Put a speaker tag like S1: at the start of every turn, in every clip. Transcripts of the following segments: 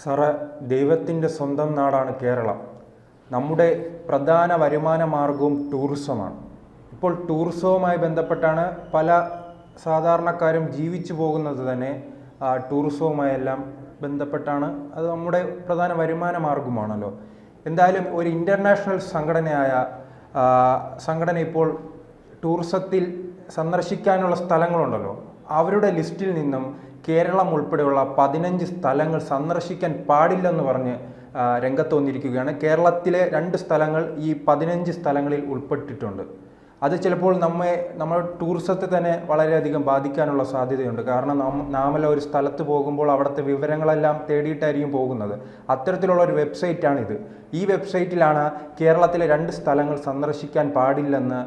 S1: സാറേ, ദൈവത്തിൻ്റെ സ്വന്തം നാടാണ് കേരളം. നമ്മുടെ പ്രധാന വരുമാന മാർഗവും ടൂറിസമാണ്. ഇപ്പോൾ ടൂറിസവുമായി ബന്ധപ്പെട്ടാണ് പല സാധാരണക്കാരും ജീവിച്ചു പോകുന്നത് തന്നെ. ടൂറിസവുമായെല്ലാം ബന്ധപ്പെട്ടാണ്. അത് നമ്മുടെ പ്രധാന വരുമാന മാർഗമാണല്ലോ. എന്തായാലും ഒരു ഇൻ്റർനാഷണൽ സംഘടന ഇപ്പോൾ ടൂറിസത്തിൽ സന്ദർശിക്കാനുള്ള സ്ഥലങ്ങളുണ്ടല്ലോ, അവരുടെ ലിസ്റ്റിൽ നിന്നും കേരളം ഉൾപ്പെടെയുള്ള 15 സ്ഥലങ്ങൾ സന്ദർശിക്കാൻ പാടില്ലെന്ന് പറഞ്ഞ് രംഗത്ത് വന്നിരിക്കുകയാണ്. കേരളത്തിലെ 2 സ്ഥലങ്ങൾ ഈ 15 സ്ഥലങ്ങളിൽ ഉൾപ്പെട്ടിട്ടുണ്ട്. അത് ചിലപ്പോൾ നമ്മൾ ടൂറിസത്തെ തന്നെ വളരെയധികം ബാധിക്കാനുള്ള സാധ്യതയുണ്ട്. കാരണം നാമെല്ലാം ഒരു സ്ഥലത്ത് പോകുമ്പോൾ അവിടുത്തെ വിവരങ്ങളെല്ലാം തേടിയിട്ടായിരിക്കും പോകുന്നത്. അത്തരത്തിലുള്ള ഒരു വെബ്സൈറ്റാണിത്. ഈ വെബ്സൈറ്റിലാണ് കേരളത്തിലെ 2 സ്ഥലങ്ങൾ സന്ദർശിക്കാൻ പാടില്ലെന്ന്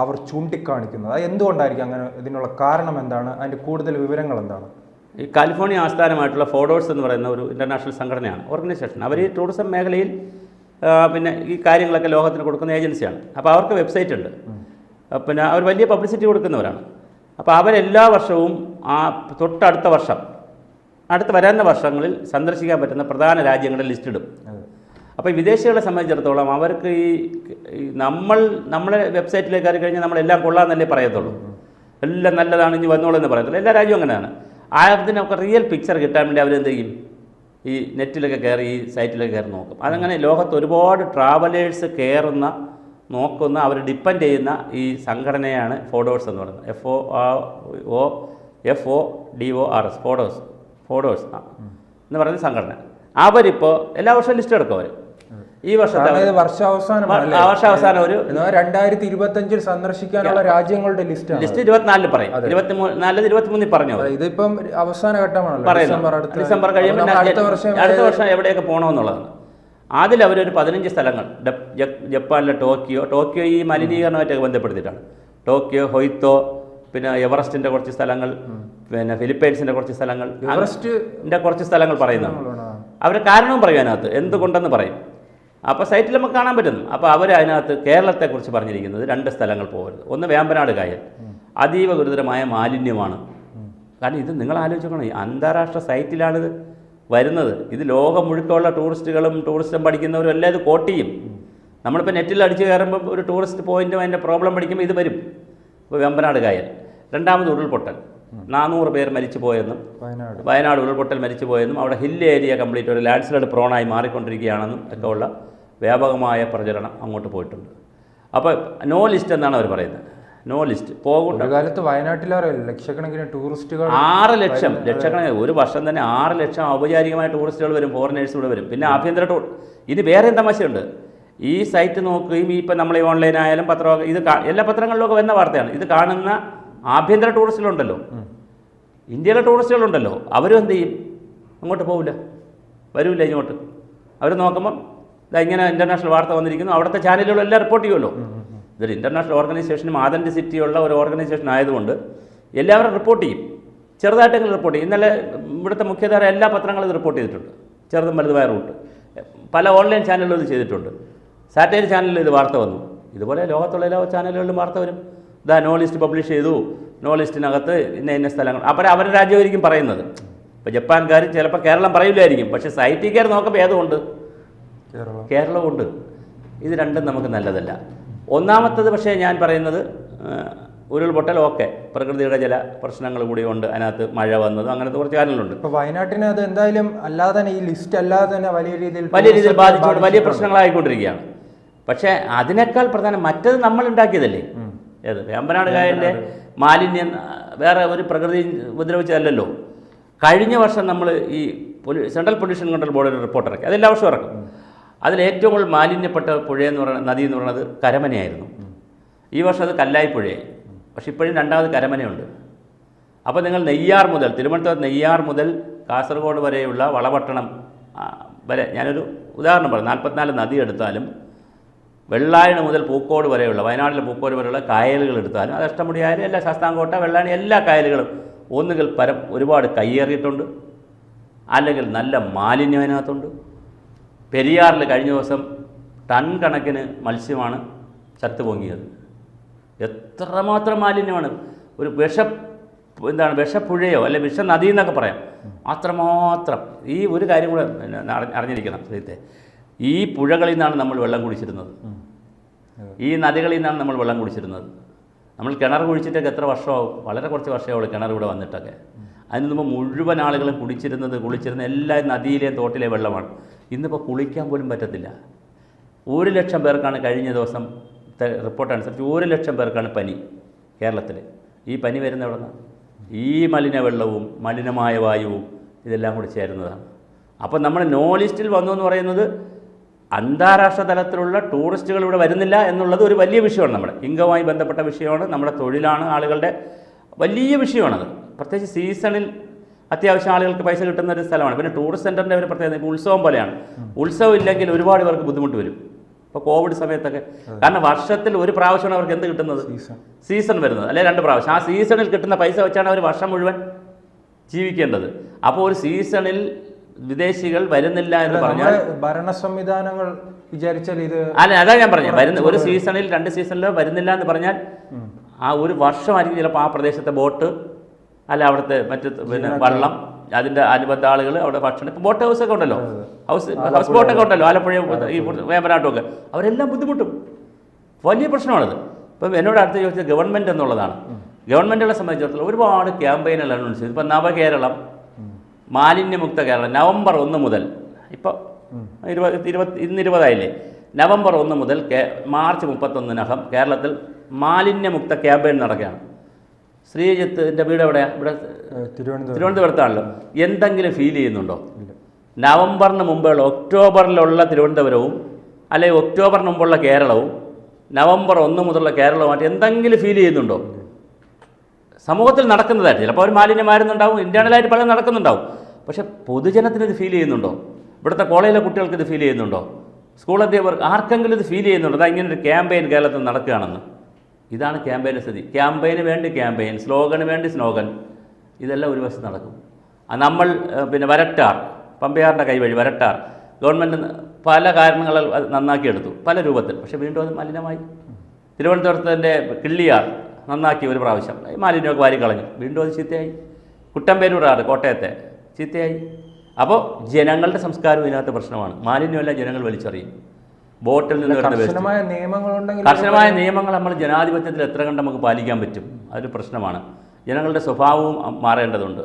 S1: അവർ ചൂണ്ടിക്കാണിക്കുന്നത്. അത് എന്തുകൊണ്ടായിരിക്കും അങ്ങനെ? ഇതിനുള്ള കാരണം എന്താണ്? അതിൻ്റെ കൂടുതൽ വിവരങ്ങൾ എന്താണ്?
S2: ഈ കാലിഫോർണിയ ആസ്ഥാനമായിട്ടുള്ള ഫോഡോഴ്സ് എന്ന് പറയുന്ന ഒരു ഇൻ്റർനാഷണൽ സംഘടനയാണ്, ഓർഗനൈസേഷൻ. അവർ ഈ ടൂറിസം മേഖലയിൽ പിന്നെ ഈ കാര്യങ്ങളൊക്കെ ലോകത്തിന് കൊടുക്കുന്ന ഏജൻസിയാണ്. അപ്പോൾ അവർക്ക് വെബ്സൈറ്റ് ഉണ്ട്. പിന്നെ അവർ വലിയ പബ്ലിസിറ്റി കൊടുക്കുന്നവരാണ്. അപ്പോൾ അവരെല്ലാ വർഷവും തൊട്ടടുത്ത വർഷം, അടുത്ത് വരുന്ന വർഷങ്ങളിൽ സന്ദർശിക്കാൻ പറ്റുന്ന പ്രധാന രാജ്യങ്ങളുടെ ലിസ്റ്റ് ഇടും. അപ്പോൾ വിദേശികളെ സംബന്ധിച്ചിടത്തോളം അവർക്ക് നമ്മളെ വെബ്സൈറ്റിലേക്ക് കയറി കഴിഞ്ഞാൽ നമ്മളെല്ലാം കൊള്ളാമെന്നല്ലേ പറയത്തുള്ളൂ. എല്ലാം നല്ലതാണ്, ഇനി വന്നോളൂ എന്ന് പറയത്തുള്ളൂ. എല്ലാ രാജ്യവും അങ്ങനെയാണ്. അതിനൊക്കെ റിയൽ പിക്ചർ കിട്ടാൻ വേണ്ടി അവരെന്ത് ചെയ്യും? ഈ നെറ്റിലൊക്കെ കയറി, ഈ സൈറ്റിലൊക്കെ കയറി നോക്കും. അതങ്ങനെ ലോകത്ത് ഒരുപാട് ട്രാവലേഴ്സ് നോക്കുന്ന അവർ ഡിപ്പെൻഡ് ചെയ്യുന്ന ഈ സംഘടനയാണ് ഫോഡോഴ്സ് എന്ന് പറയുന്നത്. FODORS ഫോഡോഴ്സ് എന്ന് പറയുന്ന സംഘടന. അവരിപ്പോൾ എല്ലാ വർഷവും ലിസ്റ്റ് എടുക്കും. അവർ ഈ വർഷത്തെ
S1: വർഷാവസാനം ഒരു 2025 സന്ദർശിക്കാനുള്ള രാജ്യങ്ങളുടെ ലിസ്റ്റ്
S2: 24 പറയും. 24 23 പറഞ്ഞു.
S1: ഇതിപ്പം അവസാന ഘട്ടമാണല്ലോ.
S2: ഡിസംബർ കഴിയുമ്പോൾ അടുത്ത വർഷം എവിടെയൊക്കെ പോകണമെന്നുള്ളതാണ്. അതിലവരൊരു 15 സ്ഥലങ്ങൾ, ജപ്പാനിലെ ടോക്കിയോ ഈ മലിനീകരണമായിട്ടൊക്കെ ബന്ധപ്പെടുത്തിയിട്ടാണ്. ടോക്കിയോ, ഹൊയ്ത്തോ, പിന്നെ എവറസ്റ്റിൻ്റെ കുറച്ച് സ്ഥലങ്ങൾ, പിന്നെ ഫിലിപ്പൈൻസിൻ്റെ കുറച്ച് സ്ഥലങ്ങൾ, എവറസ്റ്റിൻ്റെ കുറച്ച് സ്ഥലങ്ങൾ പറയുന്നതാണ്. അവർ കാരണവും പറയും അതിനകത്ത്, എന്തുകൊണ്ടെന്ന് പറയും. അപ്പോൾ സൈറ്റിൽ നമുക്ക് കാണാൻ പറ്റുന്നു. അപ്പോൾ അവർ അതിനകത്ത് കേരളത്തെക്കുറിച്ച് പറഞ്ഞിരിക്കുന്നത് 2 സ്ഥലങ്ങൾ പോകരുത്. ഒന്ന് വേമ്പനാട് കായൽ, അതീവ ഗുരുതരമായ മാലിന്യമാണ്. കാരണം ഇത് നിങ്ങൾ ആലോചിക്കണം, ഈ അന്താരാഷ്ട്ര സൈറ്റിലാണിത് വരുന്നത്. ഇത് ലോകം മുഴുക്കമുള്ള ടൂറിസ്റ്റുകളും ടൂറിസം പഠിക്കുന്നവരും എല്ലാം ഇത് കോട്ട് ചെയ്യും. നമ്മളിപ്പോൾ നെറ്റിൽ അടിച്ച് കയറുമ്പോൾ ഒരു ടൂറിസ്റ്റ് പോയിൻറ്റും അതിൻ്റെ പ്രോബ്ലം പഠിക്കുമ്പോൾ ഇത് വരും. ഇപ്പോൾ വേമ്പനാട് കായൽ. രണ്ടാമത് ഉരുൾപൊട്ടൽ, 400 പേർ മരിച്ചു പോയെന്നും, വയനാട് ഉരുൾപൊട്ടൽ മരിച്ചു പോയെന്നും, അവിടെ ഹിൽ ഏരിയ കംപ്ലീറ്റ് ഒരു ലാൻഡ്സ്ലൈഡ് പ്രോണായി മാറിക്കൊണ്ടിരിക്കുകയാണെന്നും ഒക്കെ ഉള്ള വ്യാപകമായ പ്രചരണം അങ്ങോട്ട് പോയിട്ടുണ്ട്. അപ്പോൾ നോ ലിസ്റ്റ് എന്നാണ് അവർ പറയുന്നത്. നോ ലിസ്റ്റ് പോകും.
S1: കാലത്ത് വയനാട്ടിൽ ലക്ഷക്കണക്കിന് ടൂറിസ്റ്റുകൾ,
S2: 6 ലക്ഷം ഒരു വർഷം തന്നെ 6 ലക്ഷം ഔപചാരികമായ ടൂറിസ്റ്റുകൾ വരും, ഫോറിനേഴ്സ് ഇവിടെ വരും. പിന്നെ ആഭ്യന്തര ഇത് വേറെയും തമാശയുണ്ട്. ഈ സൈറ്റ് നോക്കുകയും ഇപ്പം നമ്മൾ ഈ ഓൺലൈനായാലും പത്രമൊക്കെ ഇത് എല്ലാ പത്രങ്ങളിലൊക്കെ വരുന്ന വാർത്തയാണ്. ഇത് കാണുന്ന ആഭ്യന്തര ടൂറിസ്റ്റുകളുണ്ടല്ലോ, ഇന്ത്യയിലെ ടൂറിസ്റ്റുകളുണ്ടല്ലോ, അവരും എന്ത് ചെയ്യും? അങ്ങോട്ട് പോവില്ല, വരില്ല ഇങ്ങോട്ട്. അവർ നോക്കുമ്പം ഇങ്ങനെ ഇൻ്റർനാഷണൽ വാർത്ത വന്നിരിക്കുന്നു, അവിടുത്തെ ചാനലുകളെല്ലാം റിപ്പോർട്ട് ചെയ്യുമല്ലോ. ഇതൊരു ഇൻ്റർനാഷണൽ ഓർഗനൈസേഷനും ആതൻറ്റിസിറ്റിയുള്ള ഒരു ഓർഗനൈസേഷൻ ആയതുകൊണ്ട് എല്ലാവരും റിപ്പോർട്ട് ചെയ്യും, ചെറുതായിട്ടെങ്കിലും റിപ്പോർട്ട് ചെയ്യും. ഇന്നലെ ഇവിടുത്തെ മുഖ്യധാര എല്ലാ പത്രങ്ങളും ഇത് റിപ്പോർട്ട് ചെയ്തിട്ടുണ്ട്, ചെറുതും വലുതുമായ റൂട്ട്. പല ഓൺലൈൻ ചാനലുകളും ഇത് ചെയ്തിട്ടുണ്ട്. സാറ്റലൈറ്റ് ചാനലിൽ ഇത് വാർത്ത വന്നു. ഇതുപോലെ ലോകത്തുള്ള എല്ലാ ചാനലുകളിലും വാർത്ത വരും. നോ ലിസ്റ്റ് പബ്ലിഷ് ചെയ്തു, നോ ലിസ്റ്റിനകത്ത് ഇന്ന സ്ഥലങ്ങൾ. അപ്പോൾ അവരുടെ രാജ്യമായിരിക്കും പറയുന്നത്. ഇപ്പോൾ ജപ്പാൻകാർ ചിലപ്പോൾ കേരളം പറയില്ലായിരിക്കും, പക്ഷേ സൈറ്റിൽ കയറി നോക്കുമ്പോൾ ഏതുകൊണ്ട് കേരളമുണ്ട്. ഇത് രണ്ടും നമുക്ക് നല്ലതല്ല. ഒന്നാമത്തത് പക്ഷേ ഞാൻ പറയുന്നത് ഉരുൾപൊട്ടൽ, ഓക്കെ, പ്രകൃതിയുടെ ചില പ്രശ്നങ്ങൾ കൂടി ഉണ്ട്, അതിനകത്ത് മഴ വന്നതും അങ്ങനത്തെ കുറച്ച് കാര്യങ്ങളുണ്ട്.
S1: ഇപ്പോൾ വയനാട്ടിന് അത് എന്തായാലും അല്ലാതെ തന്നെ ഈ ലിസ്റ്റ് അല്ലാതെ തന്നെ വലിയ രീതിയിൽ
S2: ബാധിച്ചുകൊണ്ട് വലിയ പ്രശ്നങ്ങളായിക്കൊണ്ടിരിക്കുകയാണ്. പക്ഷേ അതിനേക്കാൾ പ്രധാനം മറ്റത് നമ്മൾ ഉണ്ടാക്കിയതല്ലേ. ഏത് വേമ്പനാട് കായലിൻ്റെ മാലിന്യം വേറെ ഒരു പ്രകൃതി ഉപദ്രവിച്ചതല്ലല്ലോ. കഴിഞ്ഞ വർഷം നമ്മൾ ഈ സെൻട്രൽ പൊല്യൂഷൻ കൺട്രോൾ ബോർഡ് ഒരു റിപ്പോർട്ട് ഇറക്കി, അതെല്ലാ വർഷവും ഇറക്കും. അതിലേറ്റവും കൂടുതൽ മാലിന്യപ്പെട്ട പുഴയെന്ന് പറയുന്നത്, നദി എന്ന് പറയുന്നത് കരമനയായിരുന്നു. ഈ വർഷം അത് കല്ലായി പുഴയായി. പക്ഷെ ഇപ്പോഴും രണ്ടാമത് കരമനയുണ്ട്. അപ്പോൾ നിങ്ങൾ നെയ്യാർ മുതൽ, തിരുവനന്തപുരം നെയ്യാർ മുതൽ കാസർഗോഡ് വരെയുള്ള വളപട്ടണം വരെ, ഞാനൊരു ഉദാഹരണം പറയാം, 44 നദി എടുത്താലും, വെള്ളായണി മുതൽ പൂക്കോട് വരെയുള്ള, വയനാട്ടിലെ പൂക്കോട് വരെയുള്ള കായലുകൾ എടുത്താലും, അത് അഷ്ടമുടിയായാലും എല്ലാ ശാസ്താംകോട്ട, വെള്ളായണി എല്ലാ കായലുകളും ഒന്നുകിൽ ഒരുപാട് കയ്യേറിയിട്ടുണ്ട്, അല്ലെങ്കിൽ നല്ല മാലിന്യം അതിനകത്തുണ്ട്. പെരിയാറിൽ കഴിഞ്ഞ ദിവസം ടൺ കണക്കിന് മത്സ്യമാണ് ചത്തുപൊങ്ങിയത്. എത്രമാത്രം മാലിന്യമാണ്! ഒരു വിഷപ്പുഴയോ അല്ലെ വിഷ നദി എന്നൊക്കെ പറയാം. അത്രമാത്രം. ഈ ഒരു കാര്യം കൂടെ അറിഞ്ഞിരിക്കണം ശ്രീത്തെ, ഈ പുഴകളിൽ നിന്നാണ് നമ്മൾ വെള്ളം കുടിച്ചിരുന്നത്, ഈ നദികളിൽ നിന്നാണ് നമ്മൾ വെള്ളം കുടിച്ചിരുന്നത്. നമ്മൾ കിണർ കുഴിച്ചിട്ടൊക്കെ എത്ര വർഷമാവും? വളരെ കുറച്ച് വർഷമാവുള്ളൂ കിണർ ഇവിടെ വന്നിട്ടൊക്കെ. അതിന് മുമ്പ് മുഴുവൻ ആളുകളും കുളിച്ചിരുന്ന എല്ലാ നദിയിലെയും തോട്ടിലെ വെള്ളമാണ്. ഇന്നിപ്പോൾ കുളിക്കാൻ പോലും പറ്റത്തില്ല. 1,00,000 പേർക്കാണ് കഴിഞ്ഞ ദിവസം റിപ്പോർട്ട് അനുസരിച്ച് 1,00,000 പേർക്കാണ് പനി കേരളത്തിൽ. ഈ പനി വരുന്ന എവിടെ നിന്നാണ്? ഈ മലിനവെള്ളവും മലിനമായ വായുവും ഇതെല്ലാം കൂടി ചേരുന്നതാണ്. അപ്പോൾ നമ്മൾ നോ ലിസ്റ്റിൽ വന്നു എന്ന് പറയുന്നത് അന്താരാഷ്ട്ര തലത്തിലുള്ള ടൂറിസ്റ്റുകൾ ഇവിടെ വരുന്നില്ല എന്നുള്ളത് ഒരു വലിയ വിഷയമാണ്. നമ്മുടെ ഇൻകവുമായി ബന്ധപ്പെട്ട വിഷയമാണ്, നമ്മുടെ തൊഴിലാണ്, ആളുകളുടെ വലിയ വിഷയമാണത്. പ്രത്യേകിച്ച് സീസണിൽ അത്യാവശ്യം ആളുകൾക്ക് പൈസ കിട്ടുന്ന ഒരു സ്ഥലമാണ്. പിന്നെ ടൂറിസ്റ്റ് സെൻ്ററിൻ്റെ ഒരു പ്രത്യേകത ഇപ്പോൾ ഉത്സവം പോലെയാണ്. ഉത്സവം ഇല്ലെങ്കിൽ ഒരുപാട് പേർക്ക് ബുദ്ധിമുട്ട് വരും. ഇപ്പോൾ കോവിഡ് സമയത്തൊക്കെ, കാരണം വർഷത്തിൽ ഒരു പ്രാവശ്യമാണ് അവർക്ക് എന്ത് കിട്ടുന്നത്? സീസൺ വരുന്നത്, അല്ലെ 2 പ്രാവശ്യം. ആ സീസണിൽ കിട്ടുന്ന പൈസ വെച്ചാണ് അവർ വർഷം മുഴുവൻ ജീവിക്കേണ്ടത്. അപ്പോൾ ഒരു സീസണിൽ വിദേശികൾ വരുന്നില്ല എന്ന് പറഞ്ഞാൽ
S1: ഭരണ സംവിധാനങ്ങൾ വിചാരിച്ചാൽ ഇത്
S2: അല്ല, അതാ ഞാൻ പറഞ്ഞു, വരുന്ന ഒരു സീസണിൽ 2 സീസണിലോ വരുന്നില്ല എന്ന് പറഞ്ഞാൽ ആ ഒരു വർഷമായിരിക്കും ചിലപ്പോൾ ആ പ്രദേശത്തെ ബോട്ട് അല്ല അവിടുത്തെ മറ്റ് പിന്നെ വള്ളം, അതിൻ്റെ അനുബന്ധ ആളുകൾ അവിടെ ഭക്ഷണം. ഇപ്പോൾ ബോട്ട് ഹൗസൊക്കെ ഉണ്ടല്ലോ, ഹൗസ് ബോട്ടൊക്കെ ഉണ്ടല്ലോ, ആലപ്പുഴയും ഈ വേമ്പനാട്ടുമൊക്കെ, അവരെല്ലാം ബുദ്ധിമുട്ടും. വലിയ പ്രശ്നമാണിത്. ഇപ്പം എന്നോട് അടുത്ത് ചോദിച്ചത് ഗവൺമെൻറ് എന്നുള്ളതാണ്. ഗവൺമെൻറ്റുകളെ സംബന്ധിച്ചിടത്തോളം ഒരുപാട് ക്യാമ്പയിനുകൾ അനൗൺസ് ചെയ്തു. ഇപ്പം നവകേരളം, മാലിന്യമുക്ത കേരളം നവംബർ 1 മുതൽ, ഇപ്പോൾ ഇന്ന് 20 നവംബർ 1 മുതൽ മാർച്ച് 31 കേരളത്തിൽ മാലിന്യമുക്ത ക്യാമ്പയിൻ നടക്കുകയാണ്. ശ്രീജിത്തിൻ്റെ വീട് എവിടെയാണ്? ഇവിടെ തിരുവനന്തപുരത്താണല്ലോ. എന്തെങ്കിലും ഫീൽ ചെയ്യുന്നുണ്ടോ? നവംബറിന് മുമ്പുള്ള ഒക്ടോബറിലുള്ള തിരുവനന്തപുരവും അല്ലെങ്കിൽ ഒക്ടോബറിന് മുമ്പുള്ള കേരളവും നവംബർ 1 മുതലുള്ള കേരളവുമായിട്ട് എന്തെങ്കിലും ഫീൽ ചെയ്യുന്നുണ്ടോ? സമൂഹത്തിൽ നടക്കുന്നതായിട്ട് ചിലപ്പോൾ അവർ മാലിന്യം മാറുന്നുണ്ടാവും, ഇൻറ്റേർണലായിട്ട് പലതും നടക്കുന്നുണ്ടാവും. പക്ഷേ പൊതുജനത്തിന് ഇത് ഫീൽ ചെയ്യുന്നുണ്ടോ? ഇവിടുത്തെ കോളേജിലെ കുട്ടികൾക്ക് ഇത് ഫീൽ ചെയ്യുന്നുണ്ടോ? സ്കൂൾ അധ്യാപകർക്ക് ആർക്കെങ്കിലും ഇത് ഫീൽ ചെയ്യുന്നുണ്ടോ? അതാ ഇങ്ങനൊരു ക്യാമ്പയിൻ കേരളത്തിൽ നടക്കുകയാണെന്ന്. ഇതാണ് ക്യാമ്പയിൻ്റെ സ്ഥിതി. ക്യാമ്പയിന് വേണ്ടി ക്യാമ്പയിൻ, സ്ലോഗന് വേണ്ടി സ്ലോഗൻ, ഇതെല്ലാം ഒരു വശത്ത് നടക്കും. നമ്മൾ പിന്നെ വരട്ടാർ, പമ്പയാറിൻ്റെ കൈവഴി വരട്ടാർ ഗവൺമെൻറ് പല കാരണങ്ങളാൽ നന്നാക്കിയെടുത്തു പല രൂപത്തിൽ. പക്ഷേ വീണ്ടും അത് മലിനമായി. തിരുവനന്തപുരത്തിൻ്റെ കിള്ളിയാർ നന്നാക്കി ഒരു പ്രാവശ്യം, മാലിന്യമൊക്കെ വാരിക്കളഞ്ഞു, വീണ്ടും അത് ചീത്തയായി. കുട്ടമ്പേരൂരാറ് കോട്ടയത്തെ ചീത്തയായി. അപ്പോൾ ജനങ്ങളുടെ സംസ്കാരവും ഇതിനകത്ത് പ്രശ്നമാണ്. മാലിന്യമെല്ലാം ജനങ്ങൾ വലിച്ചെറിയും. ബോട്ടിൽ നിന്ന് വരുന്ന കർശനമായ നിയമങ്ങൾ നമ്മൾ ജനാധിപത്യത്തിൽ എത്ര കണ്ട് നമുക്ക് പാലിക്കാൻ പറ്റും? അതൊരു പ്രശ്നമാണ്. ജനങ്ങളുടെ സ്വഭാവവും മാറേണ്ടതുണ്ട്.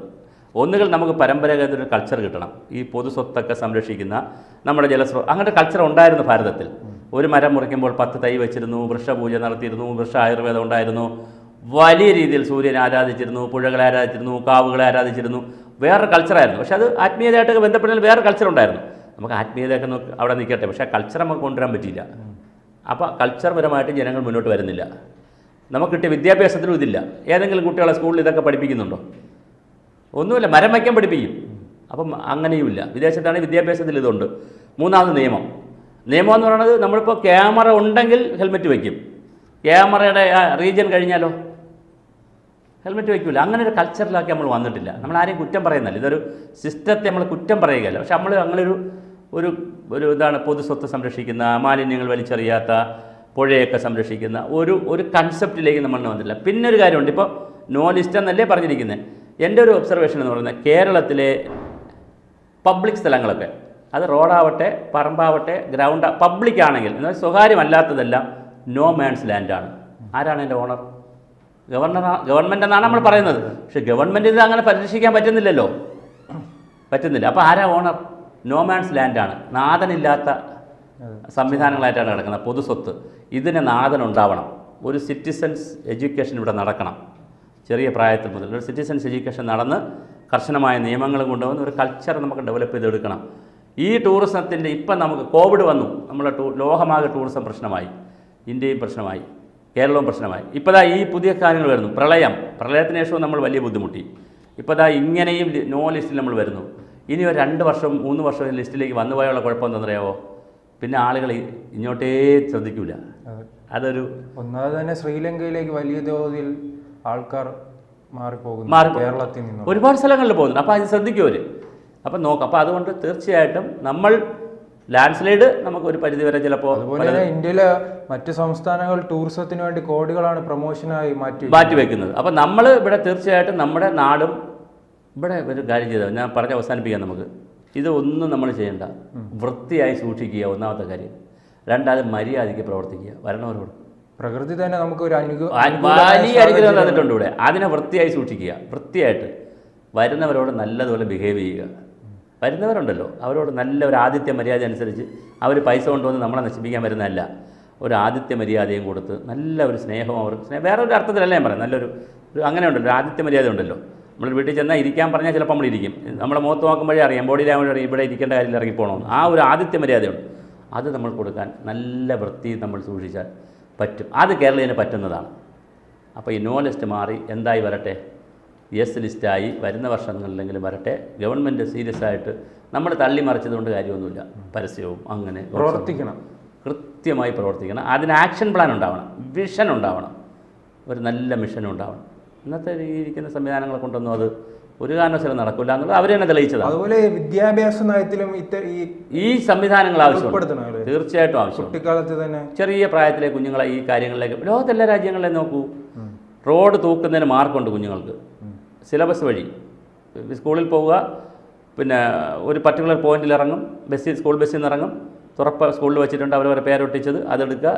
S2: ഒന്നുകിൽ നമുക്ക് പരമ്പരാഗത ഒരു കൾച്ചർ കിട്ടണം. ഈ പൊതു സ്വത്തൊക്കെ സംരക്ഷിക്കുന്ന നമ്മുടെ അങ്ങനെ കൾച്ചർ ഉണ്ടായിരുന്നു ഭാരതത്തിൽ. ഒരു മരം മുറിക്കുമ്പോൾ 10 തൈ വെച്ചിരുന്നു, വൃക്ഷപൂജ നടത്തിയിരുന്നു, വൃക്ഷ ആയുർവേദം ഉണ്ടായിരുന്നു, വലിയ രീതിയിൽ സൂര്യനെ ആരാധിച്ചിരുന്നു, പുഴകളെ ആരാധിച്ചിരുന്നു, കാവുകളെ ആരാധിച്ചിരുന്നു. വേറൊരു കൾച്ചറായിരുന്നു. പക്ഷെ അത് ആത്മീയതയായിട്ടൊക്കെ ബന്ധപ്പെട്ടാൽ വേറെ കൾച്ചർ ഉണ്ടായിരുന്നു. നമുക്ക് ആത്മീയതയൊക്കെ അവിടെ നിൽക്കട്ടെ, പക്ഷേ കൾച്ചർ നമുക്ക് കൊണ്ടുവരാൻ പറ്റിയില്ല. അപ്പോൾ കൾച്ചർപരമായിട്ട് ജനങ്ങൾ മുന്നോട്ട് വരുന്നില്ല. നമുക്ക് കിട്ടിയ വിദ്യാഭ്യാസത്തിലും ഇതില്ല. ഏതെങ്കിലും കുട്ടികളെ സ്കൂളിൽ ഇതൊക്കെ പഠിപ്പിക്കുന്നുണ്ടോ? ഒന്നുമില്ല. മരം വയ്ക്കാൻ പഠിപ്പിക്കും. അപ്പം അങ്ങനെയുമില്ല. വിദേശത്താണെങ്കിൽ വിദ്യാഭ്യാസത്തിൽ ഇതുണ്ട്. 3ാമത് നിയമം എന്ന് പറയുന്നത്, നമ്മളിപ്പോൾ ക്യാമറ ഉണ്ടെങ്കിൽ ഹെൽമെറ്റ് വയ്ക്കും. ക്യാമറയുടെ റീജിയൻ കഴിഞ്ഞാലോ ഹെൽമെറ്റ് വയ്ക്കില്ല. അങ്ങനെ ഒരു കൾച്ചറിലാക്കി നമ്മൾ വന്നിട്ടില്ല. നമ്മൾ ആരെയും കുറ്റം പറയുന്നില്ല. ഇതൊരു സിസ്റ്റത്തെ നമ്മൾ കുറ്റം പറയുകയല്ല. പക്ഷെ നമ്മൾ അങ്ങനൊരു ഒരു ഇതാണ് പൊതു സ്വത്ത് സംരക്ഷിക്കുന്ന, മാലിന്യങ്ങൾ വലിച്ചെറിയാത്ത, പുഴയൊക്കെ സംരക്ഷിക്കുന്ന ഒരു കൺസെപ്റ്റിലേക്ക് നമ്മൾ വന്നിട്ടില്ല. പിന്നെ ഒരു കാര്യമുണ്ട്. ഇപ്പോൾ നോ ലിസ്റ്റ് എന്നല്ലേ പറഞ്ഞിരിക്കുന്നത്. എൻ്റെ ഒരു ഒബ്സർവേഷൻ എന്ന് പറയുന്നത്, കേരളത്തിലെ പബ്ലിക് സ്ഥലങ്ങളൊക്കെ, അത് റോഡാവട്ടെ, പറമ്പാവട്ടെ, ഗ്രൗണ്ട് പബ്ലിക് ആണെങ്കിൽ, എന്നാൽ സ്വകാര്യമല്ലാത്തതെല്ലാം നോ മാൻസ് ലാൻഡാണ്. ആരാണ് എൻ്റെ ഓണർ? ഗവൺമെൻറ് എന്നാണ് നമ്മൾ പറയുന്നത്. പക്ഷേ ഗവൺമെൻറ്റിന് അങ്ങനെ പരിരക്ഷിക്കാൻ പറ്റുന്നില്ലല്ലോ, പറ്റുന്നില്ല. അപ്പോൾ ആരാ ഓണർ? നോ മാൻസ് ലാൻഡാണ്. നാഥനില്ലാത്ത സംവിധാനങ്ങളായിട്ടാണ് കിടക്കുന്നത്. പൊതു സ്വത്ത്, ഇതിന് നാഥനുണ്ടാവണം. ഒരു സിറ്റിസൺസ് എഡ്യൂക്കേഷൻ ഇവിടെ നടക്കണം. ചെറിയ പ്രായത്തിൽ മുതൽ ഒരു സിറ്റിസൺസ് എഡ്യൂക്കേഷൻ നടന്ന് കർശനമായ നിയമങ്ങളും കൊണ്ടുവന്ന് ഒരു കൾച്ചർ നമുക്ക് ഡെവലപ്പ് ചെയ്തെടുക്കണം. ഈ ടൂറിസത്തിൻ്റെ ഇപ്പം നമുക്ക് കോവിഡ് വന്നു, നമ്മളെ ലോകമാകെ ടൂറിസം പ്രശ്നമായി, ഇന്ത്യയും പ്രശ്നമായി, കേരളവും പ്രശ്നമായി. ഇപ്പോൾ ഈ പുതിയ കാര്യങ്ങൾ വരുന്നു. പ്രളയത്തിന് ശേഷവും നമ്മൾ വലിയ ബുദ്ധിമുട്ടി. ഇപ്പോൾ ഇങ്ങനെയും നോ ലിസ്റ്റിൽ നമ്മൾ വരുന്നു. ഇനി ഒരു 2 വർഷം 3 വർഷം ലിസ്റ്റിലേക്ക് വന്നു പോയുള്ള കുഴപ്പം എന്താണെന്നറിയാമോ? പിന്നെ ആളുകൾ ഇങ്ങോട്ടേ ശ്രദ്ധിക്കില്ല. അതൊരു
S1: ഒന്നാമത് തന്നെ ശ്രീലങ്കയിലേക്ക് വലിയ തോതിൽ ആൾക്കാർ മാറിപ്പോകുന്നു. കേരളത്തിൽ നിന്ന്
S2: ഒരുപാട് സ്ഥലങ്ങളിൽ പോകുന്നുണ്ട്. അപ്പോൾ അത് ശ്രദ്ധിക്കും അവർ. അപ്പം നോക്കാം. അപ്പോൾ അതുകൊണ്ട് തീർച്ചയായിട്ടും നമ്മൾ ലാൻഡ് സ്ലൈഡ് നമുക്ക് ഒരു പരിധിവരെ ചിലപ്പോൾ,
S1: അതുപോലെ തന്നെ ഇന്ത്യയിലെ മറ്റ് സംസ്ഥാനങ്ങൾ ടൂറിസത്തിന് വേണ്ടി കോടികളാണ് പ്രൊമോഷനായി മാറ്റി
S2: വെക്കുന്നത്. അപ്പം നമ്മൾ ഇവിടെ തീർച്ചയായിട്ടും നമ്മുടെ നാടും ഇവിടെ ഒരു കാര്യം ചെയ്താൽ ഞാൻ പറഞ്ഞ് അവസാനിപ്പിക്കാം നമുക്ക്. ഇതൊന്നും നമ്മൾ ചെയ്യേണ്ട. വൃത്തിയായി സൂക്ഷിക്കുക ഒന്നാമത്തെ കാര്യം. രണ്ടാമത് മര്യാദയ്ക്ക് പ്രവർത്തിക്കുക വരണവരോട്.
S1: പ്രകൃതി തന്നെ നമുക്ക് ഒരു
S2: വലിയ അനുഗ്രഹം തന്നിട്ടുണ്ട് ഇവിടെ. അതിനെ വൃത്തിയായി സൂക്ഷിക്കുക. വൃത്തിയായിട്ട് വരുന്നവരോട് നല്ലതുപോലെ ബിഹേവ് ചെയ്യുക. വരുന്നവരുണ്ടല്ലോ അവരോട് നല്ല ഒരു ആതിഥ്യ മര്യാദ അനുസരിച്ച് അവർ പൈസ കൊണ്ടുവന്ന് നമ്മളെ നശിപ്പിക്കാൻ വരുന്നതല്ല. ഒരു ആതിഥ്യ മര്യാദയും കൊടുത്ത് നല്ല ഒരു സ്നേഹവും അവർക്ക് വേറൊരു അർത്ഥത്തിലല്ല ഞാൻ പറയാം. നല്ലൊരു അങ്ങനെ ഉണ്ടല്ലോ, ഒരു ആതിഥ്യ മര്യാദ ഉണ്ടല്ലോ. നമ്മൾ വീട്ടിൽ ചെന്നാൽ ഇരിക്കാൻ പറഞ്ഞാൽ ചിലപ്പോൾ നമ്മൾ ഇരിക്കും. നമ്മളെ മുഖത്ത് നോക്കുമ്പോഴേ അറിയാം, ബോഡി ലാംഗ്വേജ് അറിയാം ഇവിടെ ഇരിക്കേണ്ട കാര്യത്തിൽ ഇറങ്ങിപ്പോകണമെന്ന്. ആ ഒരു ആതിഥ്യ മര്യാദയുണ്ട്. അത് നമ്മൾ കൊടുക്കാൻ നല്ല വൃത്തി നമ്മൾ സൂക്ഷിച്ചാൽ പറ്റും. അത് കേരളീയന് പറ്റുന്നതാണ്. അപ്പോൾ ഈ നോ ലിസ്റ്റ് മാറി എന്തായി വരട്ടെ, യെസ് ലിസ്റ്റായി വരുന്ന വർഷങ്ങളിലെങ്കിലും വരട്ടെ. ഗവൺമെൻറ് സീരിയസ് ആയിട്ട് നമ്മൾ തള്ളിമറിച്ചതുകൊണ്ട് കാര്യമൊന്നുമില്ല. പരസ്യവും അങ്ങനെ
S1: പ്രവർത്തിക്കണം,
S2: കൃത്യമായി പ്രവർത്തിക്കണം. അതിന് ആക്ഷൻ പ്ലാൻ ഉണ്ടാവണം, വിഷൻ ഉണ്ടാവണം, ഒരു നല്ല മിഷൻ ഉണ്ടാവണം. ഇന്നത്തെ ഇരിക്കുന്ന സംവിധാനങ്ങളെ കൊണ്ടൊന്നും അത് ഒരു കാരണവശാലും നടക്കില്ല എന്നുള്ളത് അവർ തന്നെ തെളിയിച്ചതാണ്.
S1: അതുപോലെ വിദ്യാഭ്യാസ നയത്തിലും
S2: ഈ സംവിധാനങ്ങൾ ആവശ്യമാണ്, തീർച്ചയായിട്ടും ആവശ്യം.
S1: കുട്ടിക്കാലത്ത് തന്നെ ചെറിയ
S2: പ്രായത്തിലെ കുഞ്ഞുങ്ങളെ ഈ കാര്യങ്ങളിലേക്ക് ലോകത്തെല്ലാ രാജ്യങ്ങളിലെ നോക്കൂ. റോഡ് തൂക്കുന്നതിന് മാർക്കുണ്ട് കുഞ്ഞുങ്ങൾക്ക്. സിലബസ് വഴി സ്കൂളിൽ പോവുക, പിന്നെ ഒരു പർട്ടിക്കുലർ പോയിന്റിൽ ഇറങ്ങും, സ്കൂൾ ബസ്സിൽ നിന്ന് ഇറങ്ങും, തുറപ്പ് സ്കൂളിൽ വെച്ചിട്ടുണ്ട് അവരവരെ പേരൊട്ടിച്ചത്, അതെടുക്കുക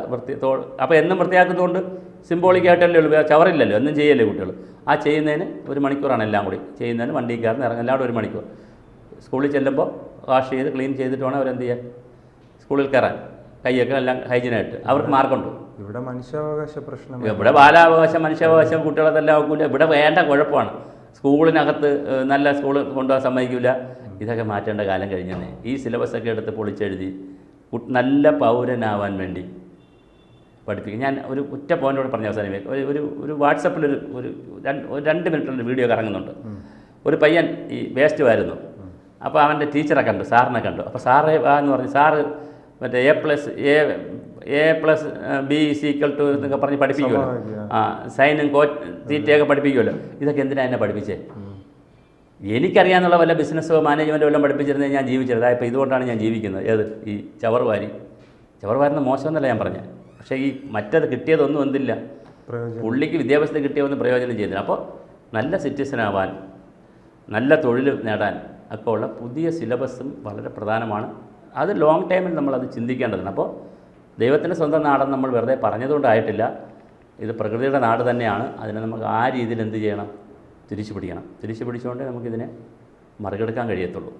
S2: അപ്പോൾ എന്നും വൃത്തിയാക്കുന്നതുകൊണ്ട് സിംബോളിക്കായിട്ടല്ലേ ഉള്ളൂ, ചവറില്ലല്ലോ, എന്നും ചെയ്യല്ലേ കുട്ടികൾ. ആ ചെയ്യുന്നതിന് 1 മണിക്കൂറാണ് എല്ലാം കൂടി ചെയ്യുന്നതിന്. വണ്ടിയിൽ കയറുന്ന ഇറങ്ങും എല്ലാവരും 1 മണിക്കൂർ. സ്കൂളിൽ ചെല്ലുമ്പോൾ വാഷ് ചെയ്ത് ക്ലീൻ ചെയ്തിട്ട് വേണം അവരെന്ത് ചെയ്യാൻ സ്കൂളിൽ കയറാൻ. കൈയൊക്കെ എല്ലാം ഹൈജീനായിട്ട് അവർക്ക് മാർക്കുണ്ട്.
S1: ഇവിടെ മനുഷ്യാവകാശ പ്രശ്നം,
S2: ഇവിടെ ബാലാവകാശം മനുഷ്യാവകാശം കുട്ടികളെല്ലാം ആക്കില്ല. ഇവിടെ വേണ്ട കുഴപ്പമാണ്. സ്കൂളിനകത്ത് നല്ല സ്കൂൾ കൊണ്ടുപോകാൻ സമ്മതിക്കില്ല. ഇതൊക്കെ മാറ്റേണ്ട കാലം കഴിഞ്ഞാൽ ഈ സിലബസൊക്കെ എടുത്ത് പൊളിച്ചെഴുതി നല്ല പൗരനാവാൻ വേണ്ടി പഠിപ്പിക്കും. ഞാൻ ഒരു ഒറ്റ പോയിൻ്റോട് പറഞ്ഞ അവസാനം ഒരു വാട്സപ്പിൽ ഒരു 2 മിനിറ്റുള്ള വീഡിയോ കറങ്ങുന്നുണ്ട്. ഒരു പയ്യൻ ഈ വേസ്റ്റ് വാരുന്നു. അപ്പോൾ അവൻ്റെ ടീച്ചറെ കണ്ടു, സാറിനെ കണ്ടു. അപ്പോൾ സാറേ എന്ന് പറഞ്ഞു, സാറ് മറ്റേ A+B = എന്നൊക്കെ പറഞ്ഞ് പഠിപ്പിക്കുമല്ലോ. സൈനും തീറ്റയൊക്കെ പഠിപ്പിക്കുമല്ലോ. ഇതൊക്കെ എന്തിനാണ് എന്നെ പഠിപ്പിച്ചേ? എനിക്കറിയാമെന്നുള്ള വല്ല ബിസിനസ്സോ മാനേജ്മെൻറ്റോ എല്ലാം പഠിപ്പിച്ചിരുന്നത് ഞാൻ ജീവിച്ചിരുന്നത്. ഇപ്പോൾ ഇതുകൊണ്ടാണ് ഞാൻ ജീവിക്കുന്നത്. ഏത് ഈ ചവറുവാരുന്ന മോശമെന്നല്ല ഞാൻ പറഞ്ഞത്. പക്ഷേ ഈ മറ്റത് കിട്ടിയതൊന്നും എന്തില്ല, പുള്ളിക്ക് വിദ്യാഭ്യാസത്തിൽ കിട്ടിയൊന്നും പ്രയോജനം ചെയ്യുന്നില്ല. അപ്പോൾ നല്ല സിറ്റിസനാവാൻ, നല്ല തൊഴിൽ നേടാൻ ഒക്കെ ഉള്ള പുതിയ സിലബസും വളരെ പ്രധാനമാണ്. അത് ലോങ് ടൈമിൽ നമ്മളത് ചിന്തിക്കേണ്ടതാണ്. അപ്പോൾ ദൈവത്തിൻ്റെ സ്വന്തം നാടെന്ന് നമ്മൾ വെറുതെ പറഞ്ഞതുകൊണ്ടായിട്ടില്ല. ഇത് പ്രകൃതിയുടെ നാട് തന്നെയാണ്. അതിനെ നമുക്ക് ആ രീതിയിൽ എന്ത് ചെയ്യണം, തിരിച്ചു പിടിക്കണം. തിരിച്ചു പിടിച്ചുകൊണ്ടേ നമുക്കിതിനെ മറികടക്കാൻ കഴിയത്തുള്ളൂ.